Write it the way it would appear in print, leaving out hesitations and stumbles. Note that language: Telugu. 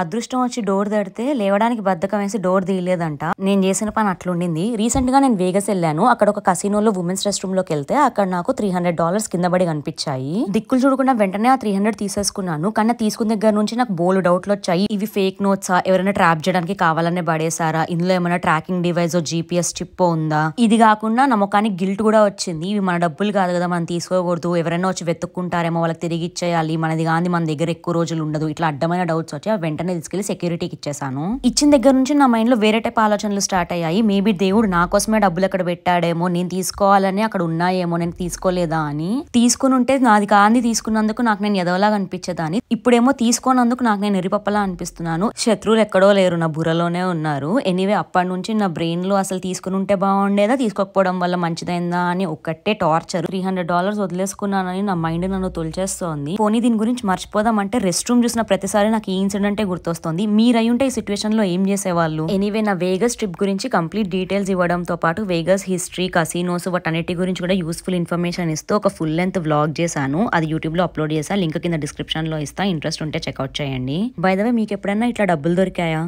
అదృష్టం వచ్చి డోర్ తడితే లేవడానికి బద్ధకం వేసి డోర్ తీయలేదంట. నేను చేసిన పని అట్లుండింది. రీసెంట్ గా నేను వేగస్ వెళ్ళాను. అక్కడ ఒక కసినోలో ఉమెన్స్ రెస్ట్ రూమ్ లోకి వెళ్తే అక్కడ నాకు $300 కింద పడి కనిపించాయి. దిక్కులు చూడకుండా వెంటనే ఆ 300 తీసేసుకున్నాను. కానీ తీసుకున్న దగ్గర నుంచి నాకు బోల్డ్ డౌట్లు వచ్చాయి. ఇవి ఫేక్ నోట్సా, ఎవరైనా ట్రాప్ చేయడానికి కావాలనే పడేసారా, ఇందులో ఏమైనా ట్రాకింగ్ డివైస్ GPS చిప్ ఉందా, ఇది కాకుండా నా ముఖానికి గిల్ట్ కూడా వచ్చింది. ఇవి మన డబ్బులు కాదు కదా, మనం తీసుకోకూడదు, ఎవరైనా వచ్చి వెతుక్కుంటారేమో, వాళ్ళకి తిరిగి ఇచ్చేయాలి, మనది కాదు, మన దగ్గర ఎక్కువ రోజులు ఉండదు, ఇట్లా అడ్డమైన డౌట్స్ వచ్చి వెంటనే తీసుకెళ్లి సెక్యూరిటీకి ఇచ్చేసాను. ఇచ్చిన దగ్గర నుంచి నా మైండ్ లో వేరే టైప్ ఆలోచనలు స్టార్ట్ అయ్యాయి. మేబీ దేవుడు నా కోసమే డబ్బులు అక్కడ పెట్టాడేమో, నేను తీసుకోవాలని అక్కడ ఉన్నాయేమో, నేను తీసుకోలేదా అని. తీసుకుని ఉంటే నాది కాంది తీసుకున్నందుకు నాకు నేను ఎదవలాగా అనిపించేదాన్ని. ఇప్పుడేమో తీసుకోనందుకు నాకు నేను ఎరిపప్పలా అనిపిస్తున్నాను. శత్రువులు ఎక్కడో లేరు, నా బుర్రలోనే ఉన్నారు. ఎనీవే అప్పటి నుంచి నా బ్రెయిన్ లో అసలు తీసుకుని ఉంటే బాగుండేదా, తీసుకోకపోవడం వల్ల మంచిదైందా అని ఒక్కటే టార్చర్. $300 వదిలేసుకున్నానని నా మైండ్ నన్ను తొలిచేస్తోంది. పోనీ దీని గురించి మర్చిపోదామంటే రెస్ట్ రూమ్ చూసిన ప్రతిసారి నాకు ఈ ఇన్సిడెంటే గుర్తొస్తుంది. మీరు అయ్యుంటే ఈ సిచ్యువేషన్ లో ఏం చేసేవాళ్ళు? ఎనీవే నా వేగస్ ట్రిప్ గురించి కంప్లీట్ డీటెయిల్స్ ఇవ్వడంతో పాటు వేగస్ హిస్టరీ, కసినోస్, వాటన్నిటి గురించి కూడా యూస్ఫుల్ ఇన్ఫర్మేషన్ ఇస్తూ ఒక ఫుల్ లెంత్ వ్లాగ్ చేశాను. అది యూట్యూబ్ లో అప్లోడ్ చేసా. లింక్ కింద డిస్క్రిప్షన్ లో ఇస్తా. ఇంట్రెస్ట్ ఉంటే చెక్అవుట్ చేయండి. బై ద వే మీకు ఎప్పుడైనా ఇట్లా డబ్బులు దొరికాయా?